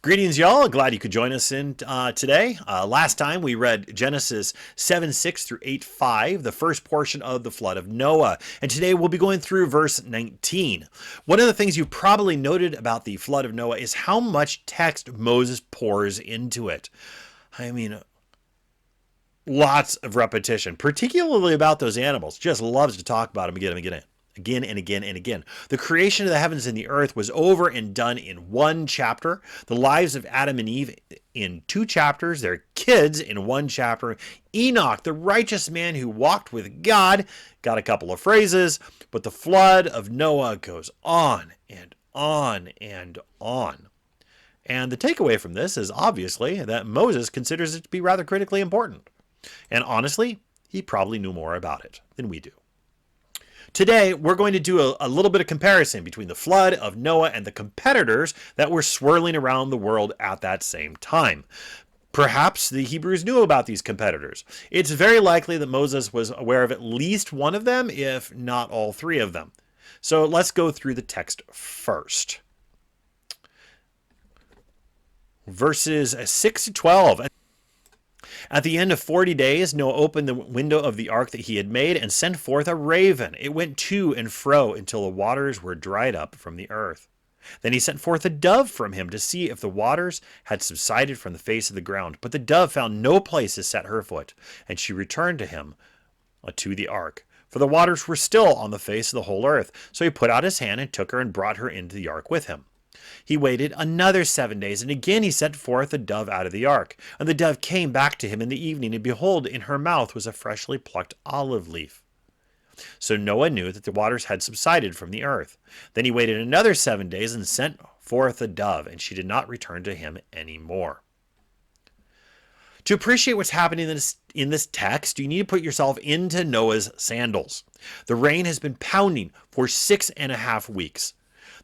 Greetings, y'all. Glad you could join us in today. Last time we read Genesis 7:6 through 8:5, the first portion of the flood of Noah. And today we'll be going through verse 19. One of the things you've probably noted about the flood of Noah is how much text Moses pours into it. I mean, lots of repetition, particularly about those animals. Just loves to talk about them again and again. Again and again and again. The creation of the heavens and the earth was over and done in one chapter. The lives of Adam and Eve in 2 chapters. Their kids in 1 chapter. Enoch, the righteous man who walked with God, got a couple of phrases. But the flood of Noah goes on and on and on. And the takeaway from this is obviously that Moses considers it to be rather critically important. And he probably knew more about it than we do. Today, we're going to do a little bit of comparison between the flood of Noah and the competitors that were swirling around the world at that same time. Perhaps the Hebrews knew about these competitors. It's very likely that Moses was aware of at least one of them, if not all 3 of them. So let's go through the text first. Verses 6 to 12. At the end of 40 days, Noah opened the window of the ark that he had made and sent forth a raven. It went to and fro until the waters were dried up from the earth. Then he sent forth a dove from him to see if the waters had subsided from the face of the ground. But the dove found no place to set her foot, and she returned to him to the ark. For the waters were still on the face of the whole earth. So he put out his hand and took her and brought her into the ark with him. He waited another 7 days, and again he sent forth a dove out of the ark. And the dove came back to him in the evening, and behold, in her mouth was a freshly plucked olive leaf. So Noah knew that the waters had subsided from the earth. Then he waited another 7 days and sent forth a dove, and she did not return to him any more. To appreciate what's happening in this text, you need to put yourself into Noah's sandals. The rain has been pounding for 6.5 weeks.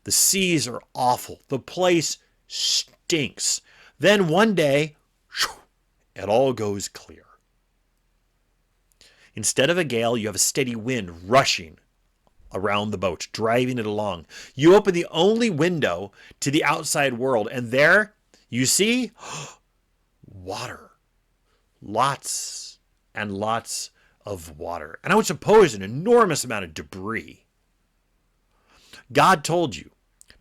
The seas are awful. The place stinks. Then one day, it all goes clear. Instead of a gale, you have a steady wind rushing around the boat, driving it along. You open the only window to the outside world, and there you see water. Lots and lots of water. And I would suppose an enormous amount of debris. God told you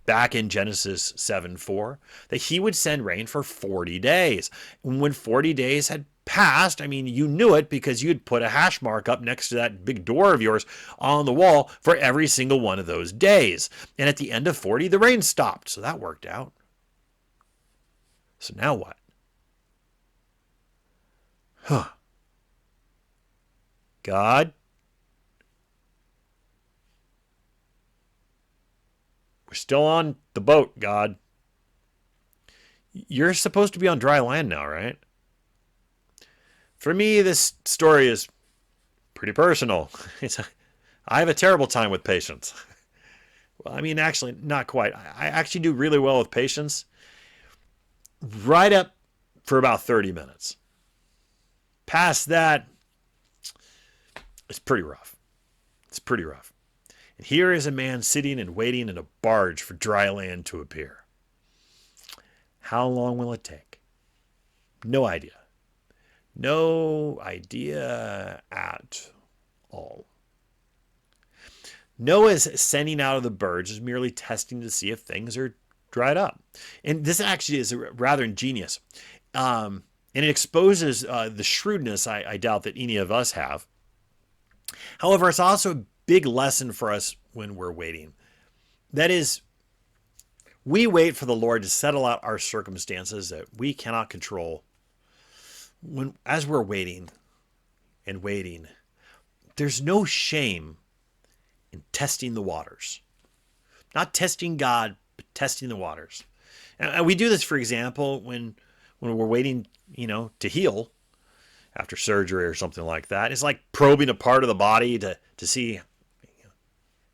back in Genesis 7:4 that he would send rain for 40 days. And when 40 days had passed, you knew it because you'd put a hash mark up next to that big door of yours on the wall for every single one of those days. And at the end of 40, the rain stopped. So that worked out. So now what? God, we're still on the boat, God. You're supposed to be on dry land now, right? For me, this story is pretty personal. I have a terrible time with patience. Well, actually, not quite. I actually do really well with patience right up for about 30 minutes. Past that, it's pretty rough. It's pretty rough. And here is a man sitting and waiting in a barge for dry land to appear. How long will it take? No idea. No idea at all. Noah's sending out of the birds is merely testing to see if things are dried up. And this actually is rather ingenious. And it exposes the shrewdness I doubt that any of us have. However, it's also a big lesson for us when we're waiting. That is, we wait for the Lord to settle out our circumstances that we cannot control. As we're waiting and waiting, there's no shame in testing the waters. Not testing God, but testing the waters. And we do this, for example, when we're waiting, to heal after surgery or something like that. It's like probing a part of the body to see,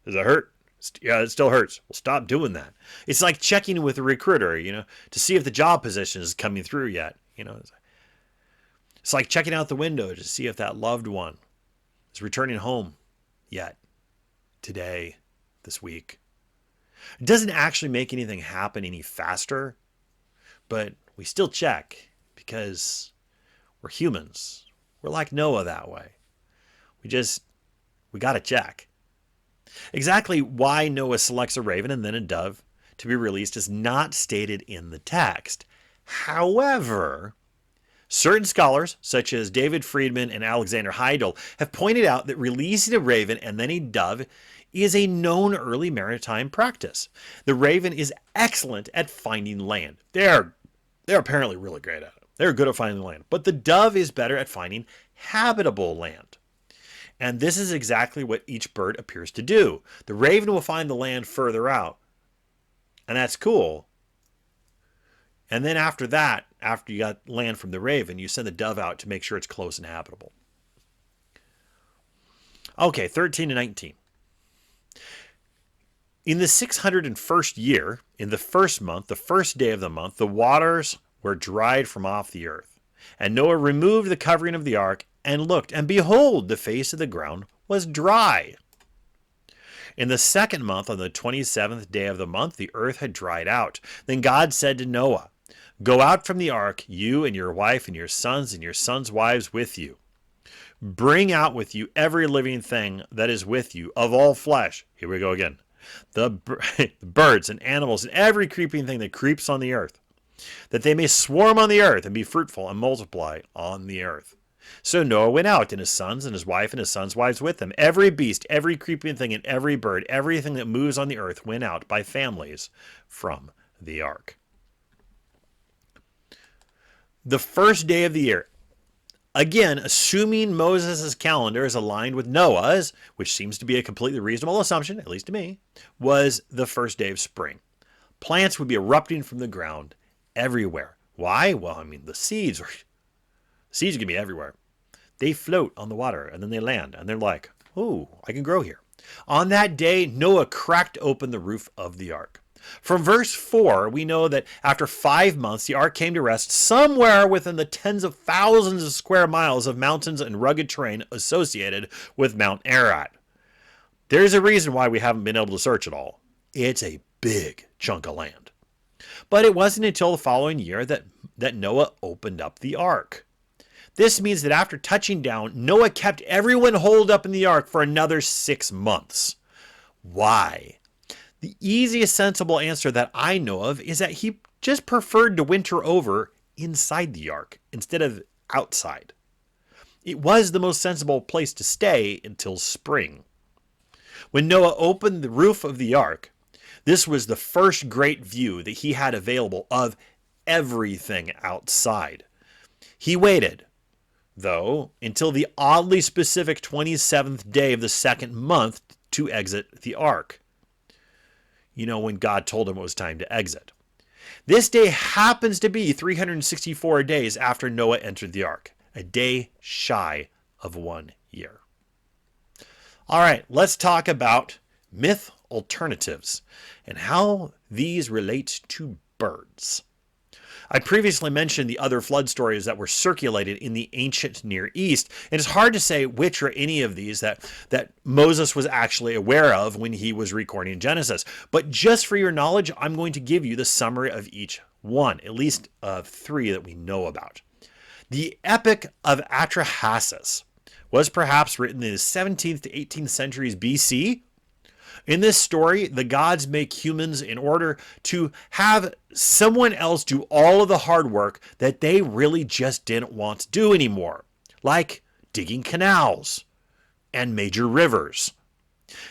does it hurt? Yeah, it still hurts. Well, stop doing that. It's like checking with a recruiter, to see if the job position is coming through yet. It's like checking out the window to see if that loved one is returning home yet, today, this week. It doesn't actually make anything happen any faster, but we still check because we're humans. We're like Noah that way. We got to check. Exactly why Noah selects a raven and then a dove to be released is not stated in the text. However, certain scholars, such as David Friedman and Alexander Heidel, have pointed out that releasing a raven and then a dove is a known early maritime practice. The raven is excellent at finding land. They're apparently really great at it. They're good at finding land. But the dove is better at finding habitable land. And this is exactly what each bird appears to do. The raven will find the land further out. And that's cool. And then after that, after you got land from the raven, you send the dove out to make sure it's close and habitable. Okay, 13 and 19. In the 601st year, in the first month, the first day of the month, the waters were dried from off the earth. And Noah removed the covering of the ark and looked, and behold, the face of the ground was dry. In the second month, on the 27th day of the month, the earth had dried out. Then God said to Noah, "Go out from the ark, you and your wife and your sons' wives with you. Bring out with you every living thing that is with you of all flesh." Here we go again. The birds and animals and every creeping thing that creeps on the earth, that they may swarm on the earth and be fruitful and multiply on the earth. So Noah went out, and his sons and his wife and his sons' wives with him. Every beast, every creeping thing, and every bird, everything that moves on the earth went out by families from the ark. The first day of the year, again, assuming Moses' calendar is aligned with Noah's, which seems to be a completely reasonable assumption, at least to me, was the first day of spring. Plants would be erupting from the ground everywhere. Why? Well, the seeds are going to be everywhere. They float on the water, and then they land, and they're like, "Oh, I can grow here." On that day, Noah cracked open the roof of the ark. From verse 4, we know that after 5 months, the ark came to rest somewhere within the tens of thousands of square miles of mountains and rugged terrain associated with Mount Ararat. There's a reason why we haven't been able to search it all. It's a big chunk of land. But it wasn't until the following year that Noah opened up the ark. This means that after touching down, Noah kept everyone holed up in the ark for another 6 months. Why? The easiest sensible answer that I know of is that he just preferred to winter over inside the ark instead of outside. It was the most sensible place to stay until spring. When Noah opened the roof of the ark, this was the first great view that he had available of everything outside. He waited, though, until the oddly specific 27th day of the second month to exit the ark. When God told him it was time to exit. This day happens to be 364 days after Noah entered the ark, a day shy of 1 year. All right, let's talk about myth alternatives and how these relate to birds. I previously mentioned the other flood stories that were circulated in the ancient Near East, and it's hard to say which or any of these that Moses was actually aware of when he was recording Genesis. But just for your knowledge, I'm going to give you the summary of each one, at least 3 that we know about. The Epic of Atrahasis was perhaps written in the 17th to 18th centuries BC. In this story, the gods make humans in order to have someone else do all of the hard work that they really just didn't want to do anymore, like digging canals and major rivers.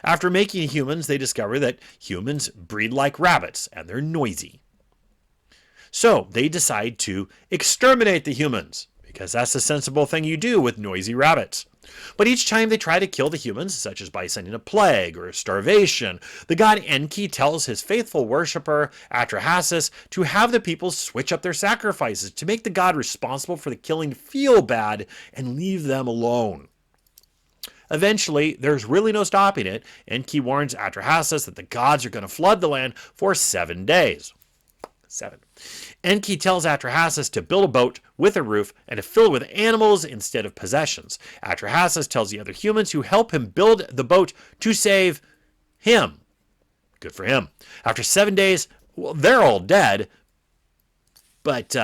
After making humans, they discover that humans breed like rabbits and they're noisy. So they decide to exterminate the humans, because that's the sensible thing you do with noisy rabbits. But each time they try to kill the humans, such as by sending a plague or starvation, the god Enki tells his faithful worshiper Atrahasis to have the people switch up their sacrifices to make the god responsible for the killing feel bad and leave them alone. Eventually, there's really no stopping it. Enki warns Atrahasis that the gods are going to flood the land for 7 days. 7. Enki tells Atrahasis to build a boat with a roof and to fill it with animals instead of possessions. Atrahasis tells the other humans who help him build the boat to save him. Good for him. After 7 days, they're all dead, but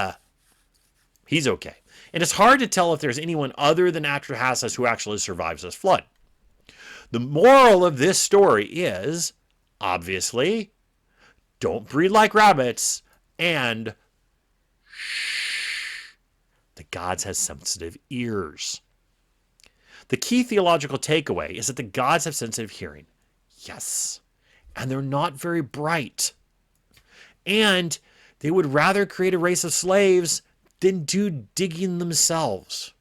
he's okay. And it's hard to tell if there's anyone other than Atrahasis who actually survives this flood. The moral of this story is, obviously, don't breed like rabbits, and shh, the gods have sensitive ears. The key theological takeaway is that the gods have sensitive hearing. Yes. And they're not very bright. And they would rather create a race of slaves than do digging themselves.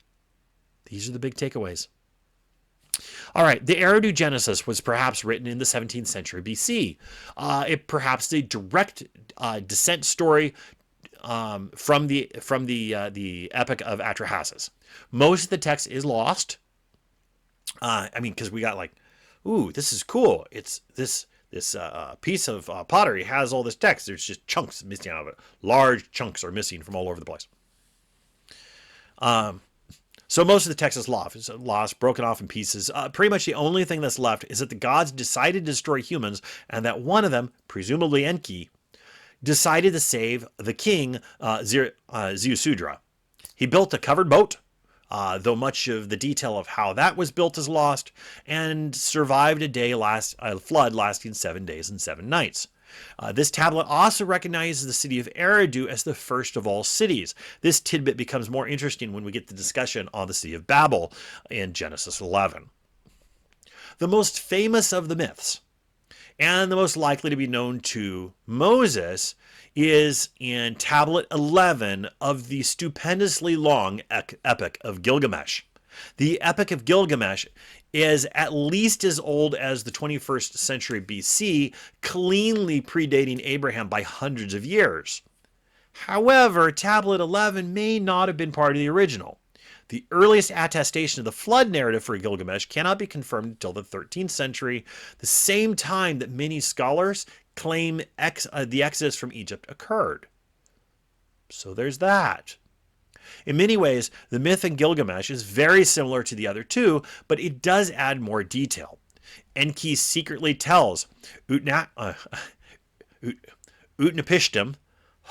These are the big takeaways. All right, the Eridu Genesis was perhaps written in the 17th century BC. It perhaps a direct descent story from the epic of Atrahasis. Most of the text is lost. Because we got like, ooh, this is cool. It's this piece of pottery has all this text. There's just chunks missing out of it. Large chunks are missing from all over the place. So most of the text is lost. It's lost, broken off in pieces. Pretty much the only thing that's left is that the gods decided to destroy humans, and that one of them, presumably Enki, decided to save the king, Ziusudra. He built a covered boat, though much of the detail of how that was built is lost, and survived a flood lasting 7 days and 7 nights. This tablet also recognizes the city of Eridu as the first of all cities. This tidbit becomes more interesting when we get the discussion on the city of Babel in Genesis 11. The most famous of the myths, and the most likely to be known to Moses, is in Tablet 11 of the stupendously long Epic of Gilgamesh. The Epic of Gilgamesh is at least as old as the 21st century BC, cleanly predating Abraham by hundreds of years. However, Tablet 11 may not have been part of the original. The earliest attestation of the flood narrative for Gilgamesh cannot be confirmed until the 13th century, the same time that many scholars claim the exodus from Egypt occurred. So there's that. In many ways, the myth in Gilgamesh is very similar to the other two, but it does add more detail. Enki secretly tells Utnapishtim,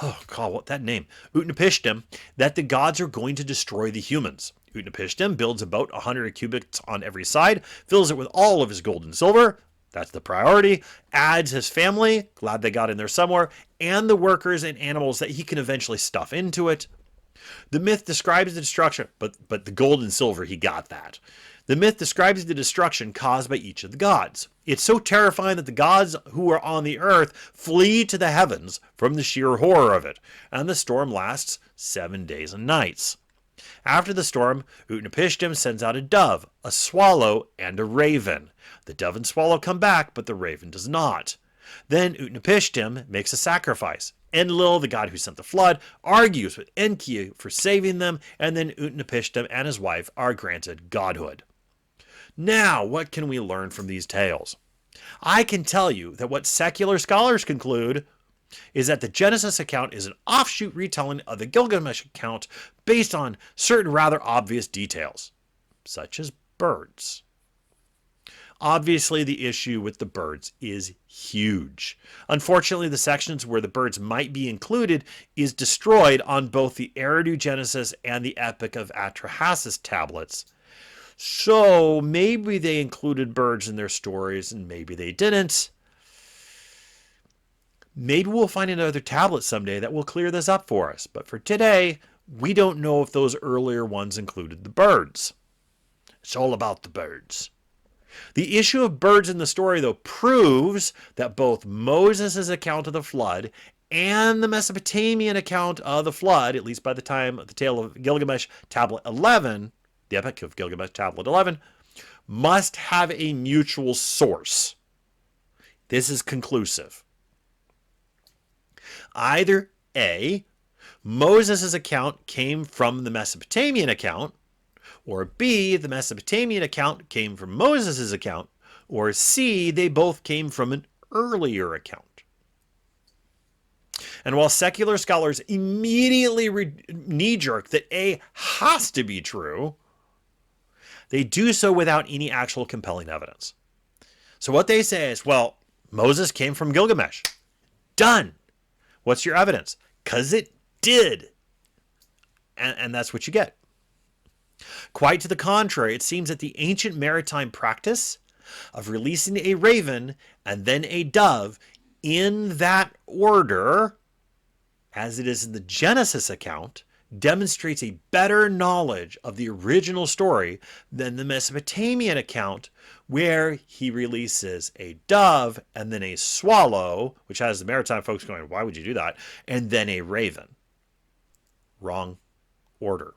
oh God, what that name? Utnapishtim, that the gods are going to destroy the humans. Utnapishtim builds a boat 100 cubits on every side, fills it with all of his gold and silver. That's the priority. Adds his family, glad they got in there somewhere, and the workers and animals that he can eventually stuff into it. The myth describes the destruction, but the gold and silver, he got that. The myth describes the destruction caused by each of the gods. It's so terrifying that the gods who are on the earth flee to the heavens from the sheer horror of it, and the storm lasts 7 days and nights. After the storm, Utnapishtim sends out a dove, a swallow, and a raven. The dove and swallow come back, but the raven does not. Then Utnapishtim makes a sacrifice. Enlil, the god who sent the flood, argues with Enki for saving them, and then Utnapishtim and his wife are granted godhood. Now, what can we learn from these tales? I can tell you that what secular scholars conclude is that the Genesis account is an offshoot retelling of the Gilgamesh account based on certain rather obvious details, such as birds. Obviously, the issue with the birds is huge. Unfortunately, the sections where the birds might be included is destroyed on both the Eridu Genesis and the Epic of Atrahasis tablets. So maybe they included birds in their stories and maybe they didn't. Maybe we'll find another tablet someday that will clear this up for us. But for today, we don't know if those earlier ones included the birds. It's all about the birds. The issue of birds in the story, though, proves that both Moses' account of the flood and the Mesopotamian account of the flood, at least by the time of the tale of Gilgamesh, Tablet 11, the Epic of Gilgamesh, Tablet 11, must have a mutual source. This is conclusive. Either A, Moses' account came from the Mesopotamian account, or B, the Mesopotamian account came from Moses' account, or C, they both came from an earlier account. And while secular scholars immediately knee-jerk that A has to be true, they do so without any actual compelling evidence. So what they say is, well, Moses came from Gilgamesh. Done. What's your evidence? Because it did. And that's what you get. Quite to the contrary, it seems that the ancient maritime practice of releasing a raven and then a dove in that order, as it is in the Genesis account, demonstrates a better knowledge of the original story than the Mesopotamian account, where he releases a dove and then a swallow, which has the maritime folks going, why would you do that? And then a raven. Wrong order.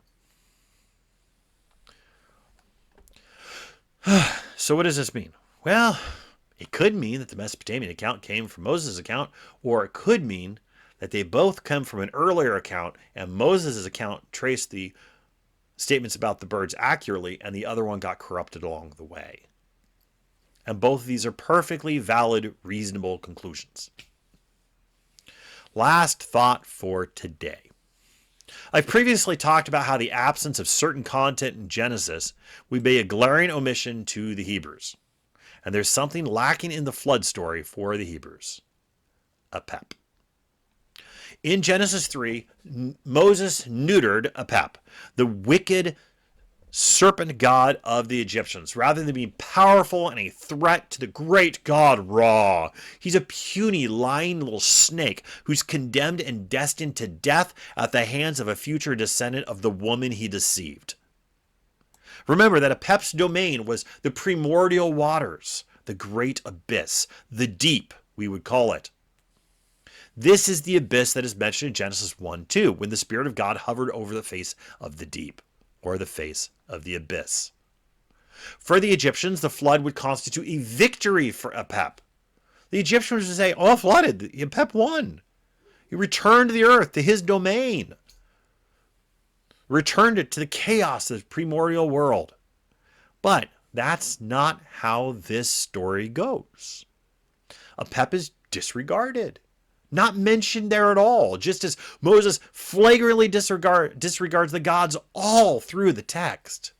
So what does this mean? Well, it could mean that the Mesopotamian account came from Moses' account, or it could mean that they both come from an earlier account, and Moses' account traced the statements about the birds accurately, and the other one got corrupted along the way. And both of these are perfectly valid, reasonable conclusions. Last thought for today. I've previously talked about how the absence of certain content in Genesis would be a glaring omission to the Hebrews. And there's something lacking in the flood story for the Hebrews. Apep. In Genesis 3, Moses neutered Apep, the wicked serpent god of the Egyptians, rather than being powerful and a threat to the great god Ra. He's a puny, lying little snake who's condemned and destined to death at the hands of a future descendant of the woman he deceived. Remember that Apep's domain was the primordial waters, the great abyss, the deep, we would call it. This is the abyss that is mentioned in Genesis 1:2, when the Spirit of God hovered over the face of the deep, or the face of the abyss. For the Egyptians, the flood would constitute a victory for Apep. The Egyptians would say, all flooded, Apep won. He returned the earth to his domain. Returned it to the chaos of the primordial world. But that's not how this story goes. Apep is disregarded. Not mentioned there at all, just as Moses flagrantly disregards the gods all through the text.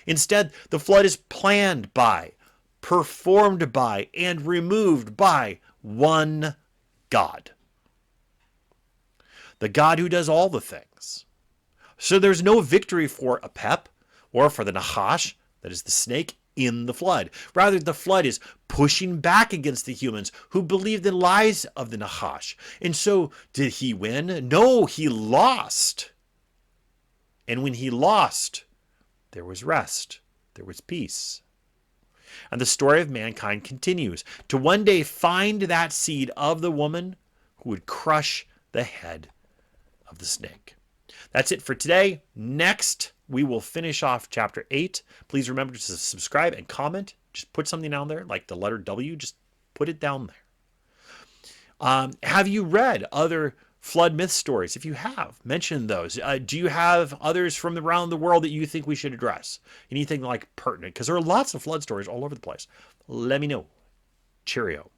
Instead, the flood is planned by, performed by, and removed by one God. The God who does all the things. So there's no victory for Apep or for the Nahash, that is the snake, in the flood. Rather, the flood is pushing back against the humans who believe the lies of the Nahash. And so, did he win? No, he lost. And when he lost, there was rest. There was peace. And the story of mankind continues to one day find that seed of the woman who would crush the head of the snake. That's it for today. Next, we will finish off chapter 8. Please remember to subscribe and comment. Just put something down there, like the letter W. Just put it down there. Have you read other flood myth stories? If you have, mention those. Do you have others from around the world that you think we should address? Anything like pertinent? Because there are lots of flood stories all over the place. Let me know. Cheerio.